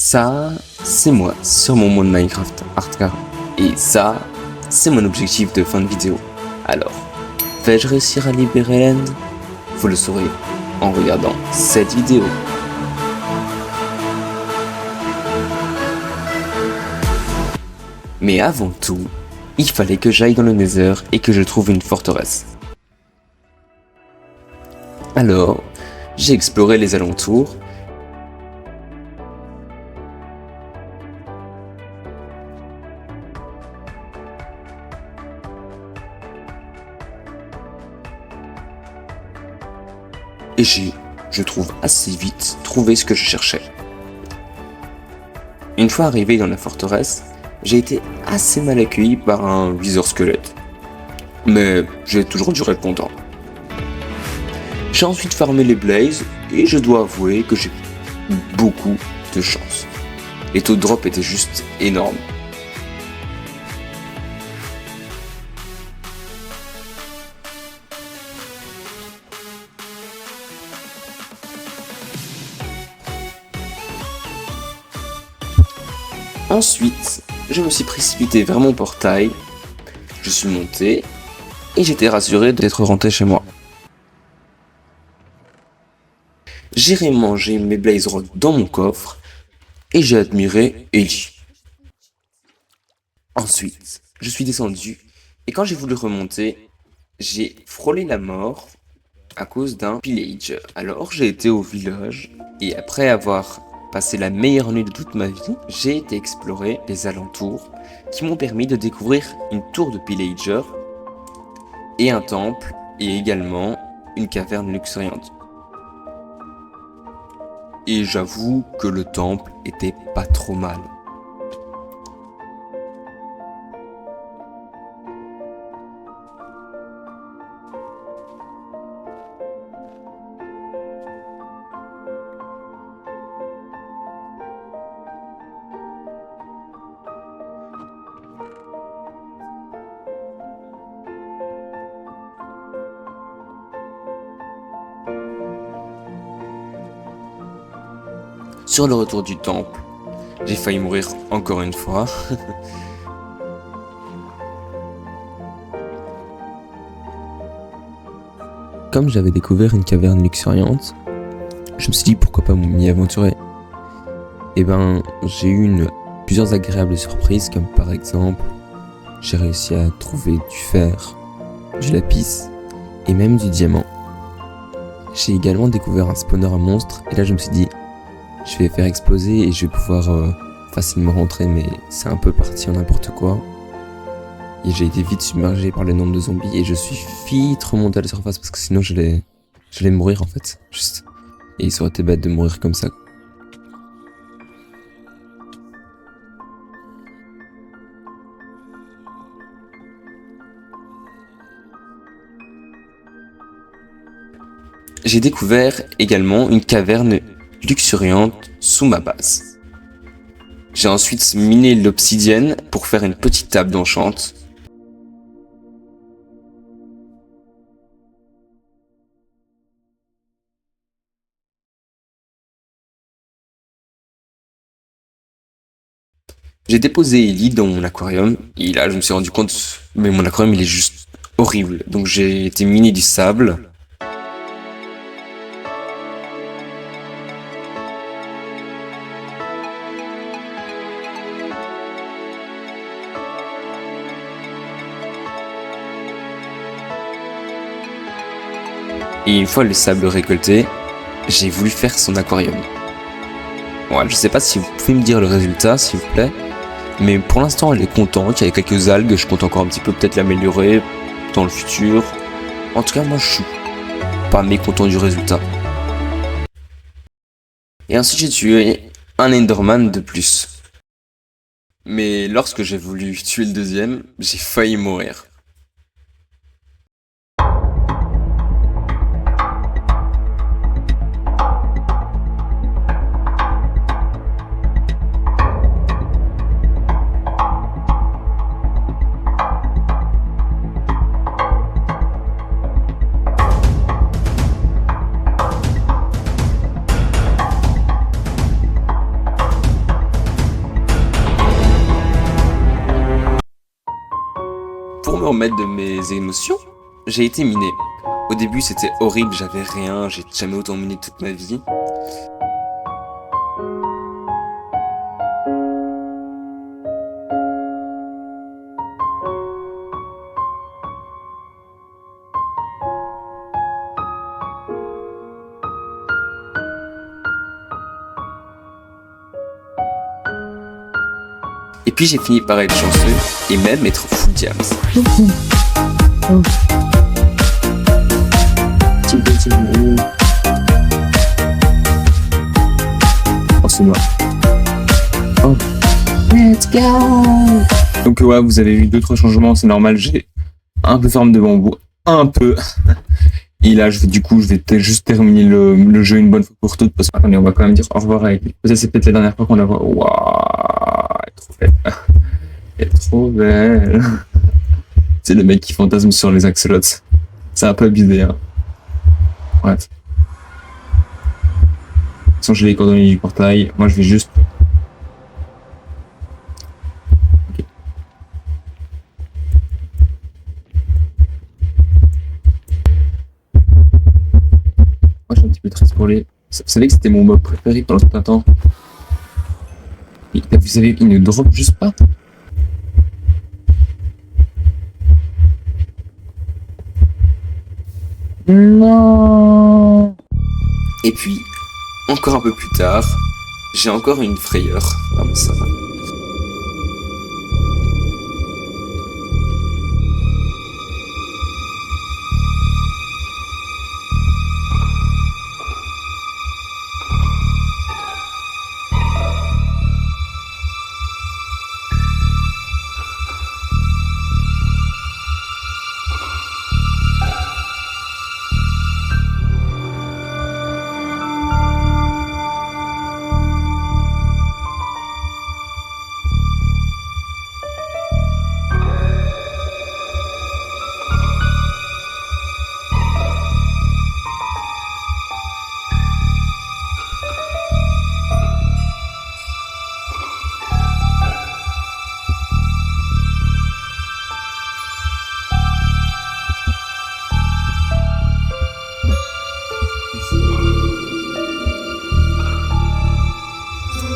Ça, c'est moi sur mon monde Minecraft Hardcore. Et ça, c'est mon objectif de fin de vidéo. Alors, vais-je réussir à libérer l'End? Vous le saurez en regardant cette vidéo. Mais avant tout, il fallait que j'aille dans le Nether et que je trouve une forteresse. Alors, j'ai exploré les alentours. Et je trouve assez vite trouvé ce que je cherchais. Une fois arrivé dans la forteresse, j'ai été assez mal accueilli par un Wither squelette. Mais j'ai toujours dû répondre. J'ai ensuite farmé les blazes et je dois avouer que j'ai eu beaucoup de chance. Les taux de drop étaient juste énormes. Ensuite, je me suis précipité vers mon portail, je suis monté et j'étais rassuré d'être rentré chez moi. J'ai mangé mes blaze rods dans mon coffre et j'ai admiré Ellie. Ensuite, je suis descendu et quand j'ai voulu remonter, j'ai frôlé la mort à cause d'un pillager. Alors j'ai été au village et après avoir passé la meilleure nuit de toute ma vie, j'ai été explorer les alentours qui m'ont permis de découvrir une tour de pillager et un temple et également une caverne luxuriante. Et j'avoue que le temple était pas trop mal. Sur le retour du temple, j'ai failli mourir encore une fois. Comme j'avais découvert une caverne luxuriante, je me suis dit pourquoi pas m'y aventurer. Et j'ai eu plusieurs agréables surprises, comme par exemple, j'ai réussi à trouver du fer, du lapis et même du diamant. J'ai également découvert un spawner à monstres et là je me suis dit je vais faire exploser et je vais pouvoir facilement rentrer, mais c'est un peu parti en n'importe quoi. Et j'ai été vite submergé par le nombre de zombies et je suis vite remonté à la surface parce que sinon j'allais mourir en fait, juste. Et ça aurait été bête de mourir comme ça. J'ai découvert également une caverne luxuriante sous ma base. J'ai ensuite miné l'obsidienne pour faire une petite table d'enchant. J'ai déposé Ellie dans mon aquarium et là je me suis rendu compte, mais mon aquarium il est juste horrible. Donc j'ai été miner du sable. Et une fois le sable récolté, j'ai voulu faire son aquarium. Ouais, je sais pas si vous pouvez me dire le résultat, s'il vous plaît. Mais pour l'instant, elle est contente. Il y a quelques algues, je compte encore un petit peu peut-être l'améliorer dans le futur. En tout cas, moi, je suis pas mécontent du résultat. Et ensuite, j'ai tué un Enderman de plus. Mais lorsque j'ai voulu tuer le deuxième, j'ai failli mourir. remettre de mes émotions. J'ai été miné. Au début, c'était horrible, j'avais rien, j'ai jamais autant miné de toute ma vie. Et puis j'ai fini par être chanceux et même être full jams. Oh, c'est moi. Oh. Let's go. Donc ouais, vous avez eu 2-3 changements, c'est normal, j'ai un peu forme de bambou, un peu. Et là, je vais peut-être juste terminer le jeu une bonne fois pour toutes, parce qu'on va quand même dire au revoir avec lui. Peut-être c'est peut-être la dernière fois qu'on la voit. Waouh, elle est trop belle. Elle est trop belle. C'est le mec qui fantasme sur les axolots. C'est un peu abusé, hein. Bref. De toute façon, j'ai les coordonnées du portail. Moi, je vais juste... Ok. Moi, je suis un petit peu triste pour les... Vous savez que c'était mon mob préféré pendant tout un temps. Et, vous savez, il ne drop juste pas. Non. Et puis, encore un peu plus tard, j'ai encore une frayeur. Vraiment ça.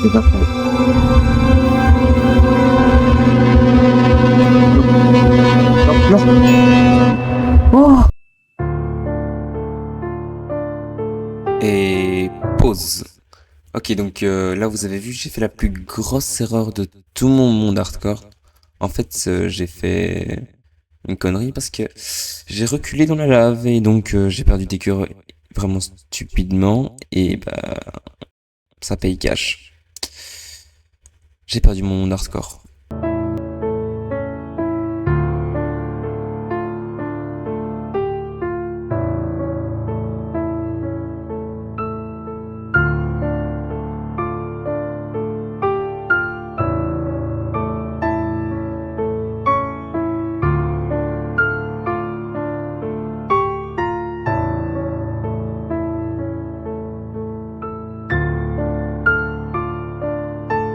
C'est parfait. Oh. Et pause. Ok, donc là vous avez vu, j'ai fait la plus grosse erreur de tout mon monde hardcore. En fait, j'ai fait une connerie parce que j'ai reculé dans la lave et donc j'ai perdu des cœurs vraiment stupidement et bah ça paye cash. J'ai perdu mon monde hardcore.